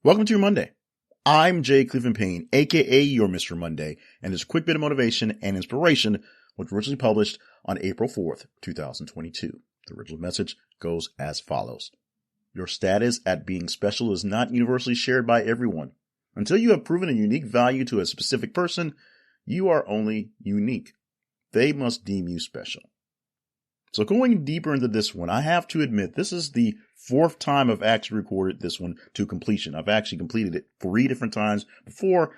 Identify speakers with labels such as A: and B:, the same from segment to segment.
A: Welcome to your Monday. I'm J Cleveland Payne, aka your Mr. Monday, and this quick bit of motivation and inspiration was originally published on April 4th, 2022. The original message goes as follows. Your status at being special is not universally shared by everyone. Until you have proven a unique value to a specific person, you are only unique. They must deem you special. So going deeper into this one, I have to admit this is the fourth time I've actually recorded this one to completion. I've actually completed it 3 different times before,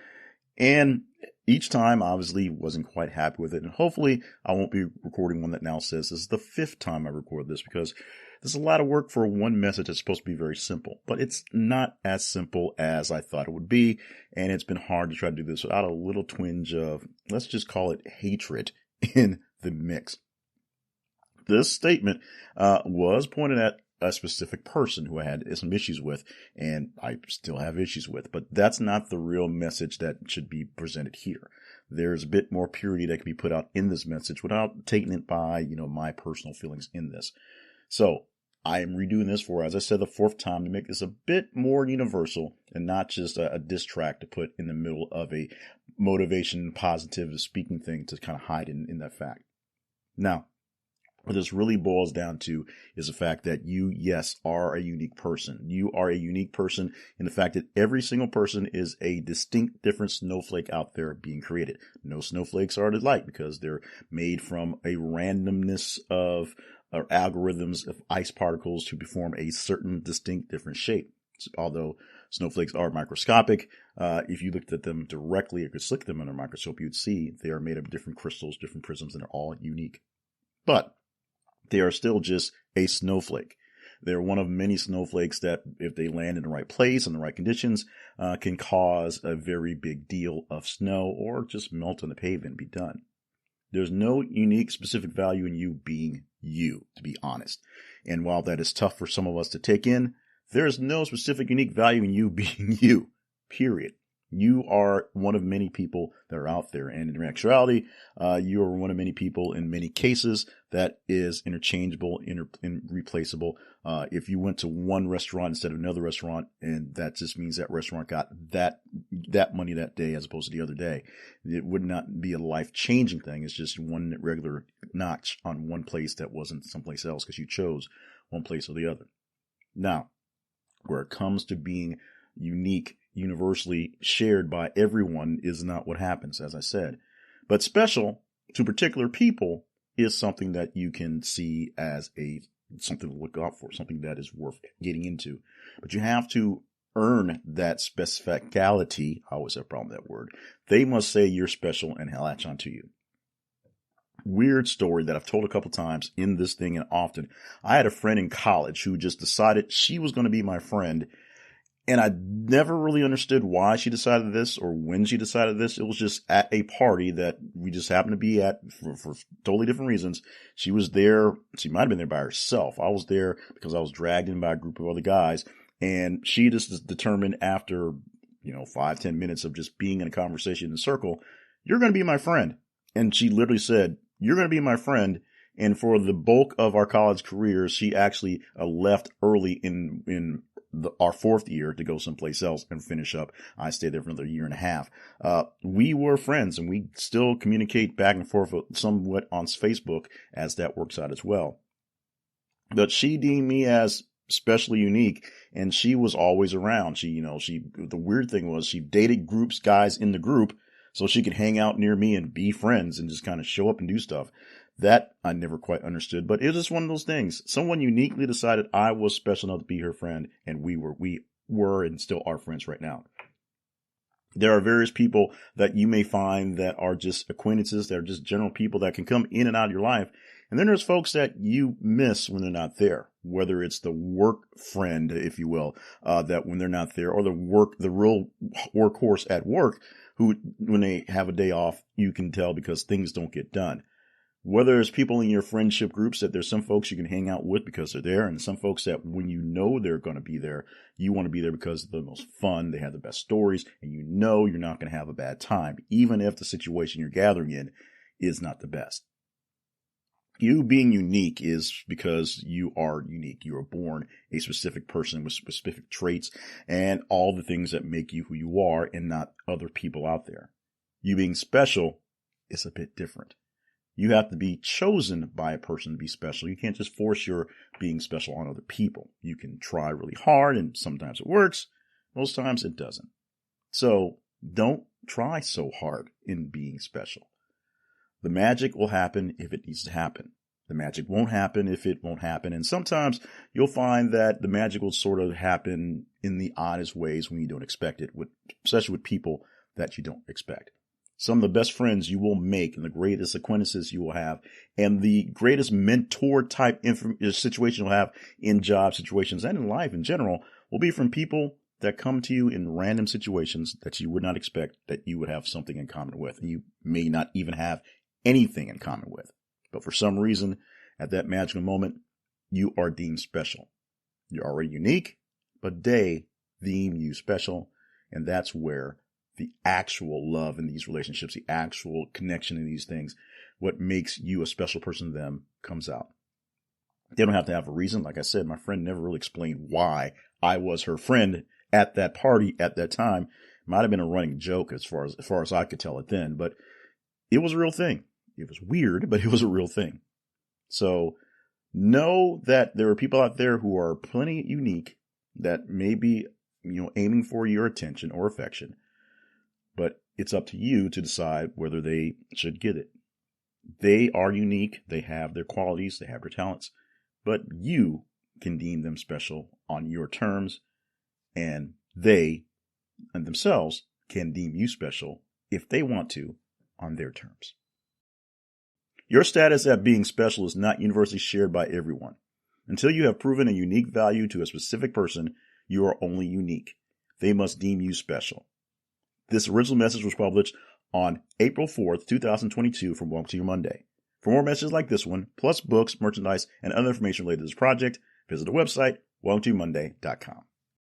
A: and each time obviously wasn't quite happy with it. And hopefully I won't be recording one that now says this is the 5th time I record this, because there's a lot of work for one message that's supposed to be very simple. But it's not as simple as I thought it would be, and it's been hard to try to do this without a little twinge of, let's just call it hatred in the mix. This statement was pointed at a specific person who I had some issues with, and I still have issues with, but that's not the real message that should be presented here. There's a bit more purity that can be put out in this message without taking it by, my personal feelings in this. So I am redoing this for, as I said, the 4th time to make this a bit more universal and not just a diss track to put in the middle of a motivation, positive speaking thing to kind of hide in that fact. Now, what this really boils down to is the fact that you, yes, are a unique person. You are a unique person in the fact that every single person is a distinct, different snowflake out there being created. No snowflakes are alike because they're made from a randomness of or algorithms of ice particles to form a certain distinct, different shape. Although snowflakes are microscopic, if you looked at them directly or could slick them under a microscope, you'd see they are made of different crystals, different prisms, and they're all unique. But they are still just a snowflake. They're one of many snowflakes that, if they land in the right place and the right conditions, can cause a very big deal of snow or just melt on the pavement and be done. There's no unique specific value in you being you, to be honest. And while that is tough for some of us to take in, there is no specific unique value in you being you, period. You are one of many people that are out there. And in actuality, you are one of many people in many cases that is interchangeable, replaceable. If you went to one restaurant instead of another restaurant, and that just means that restaurant got that money that day as opposed to the other day, it would not be a life-changing thing. It's just one regular notch on one place that wasn't someplace else because you chose one place or the other. Now, where it comes to being unique, universally shared by everyone is not what happens, as I said. But special to particular people is something that you can see as something to look out for, something that is worth getting into. But you have to earn that specificality. I always have a problem with that word. They must say you're special and latch onto you. Weird story that I've told a couple times in this thing, and often. I had a friend in college who just decided she was going to be my friend. And I never really understood why she decided this or when she decided this. It was just at a party that we just happened to be at for totally different reasons. She was there. She might have been there by herself. I was there because I was dragged in by a group of other guys. And she just determined after, 5-10 minutes of just being in a conversation in a circle, you're going to be my friend. And she literally said, you're going to be my friend. And for the bulk of our college careers, she actually left early in our 4th year to go someplace else and finish up. I stayed there for another year and a half. We were friends, and we still communicate back and forth somewhat on Facebook as that works out as well. But she deemed me as especially unique, and she was always around. The weird thing was she dated guys in the group so she could hang out near me and be friends and just kind of show up and do stuff. That I never quite understood, but it was just one of those things. Someone uniquely decided I was special enough to be her friend, and we were and still are friends right now. There are various people that you may find that are just acquaintances, that are just general people that can come in and out of your life. And then there's folks that you miss when they're not there, whether it's the work friend, if you will, that when they're not there, or the real workhorse at work, who, when they have a day off, you can tell because things don't get done. Whether there's people in your friendship groups that there's some folks you can hang out with because they're there, and some folks that when you know they're going to be there, you want to be there because they're the most fun, they have the best stories, and you know you're not going to have a bad time, even if the situation you're gathering in is not the best. You being unique is because you are unique. You are born a specific person with specific traits and all the things that make you who you are and not other people out there. You being special is a bit different. You have to be chosen by a person to be special. You can't just force your being special on other people. You can try really hard and sometimes it works. Most times it doesn't. So don't try so hard in being special. The magic will happen if it needs to happen. The magic won't happen if it won't happen. And sometimes you'll find that the magic will sort of happen in the oddest ways when you don't expect it, especially with people that you don't expect. Some of the best friends you will make and the greatest acquaintances you will have and the greatest mentor type situation you'll have in job situations and in life in general will be from people that come to you in random situations that you would not expect that you would have something in common with. You may not even have anything in common with. But for some reason, at that magical moment, you are deemed special. You're already unique, but they deem you special. And that's where the actual love in these relationships, the actual connection in these things, what makes you a special person to them comes out. They don't have to have a reason. Like I said, my friend never really explained why I was her friend at that party at that time. It might have been a running joke as far as I could tell it then, but it was a real thing. It was weird, but it was a real thing. So know that there are people out there who are plenty unique that may be, aiming for your attention or affection, but it's up to you to decide whether they should get it. They are unique. They have their qualities. They have their talents, but you can deem them special on your terms, and they and themselves can deem you special if they want to on their terms. Your status at being special is not universally shared by everyone. Until you have proven a unique value to a specific person, you are only unique. They must deem you special. This original message was published on April 4th, 2022 from Welcome to Your Monday. For more messages like this one, plus books, merchandise, and other information related to this project, visit the website, welcometoyourmonday.com.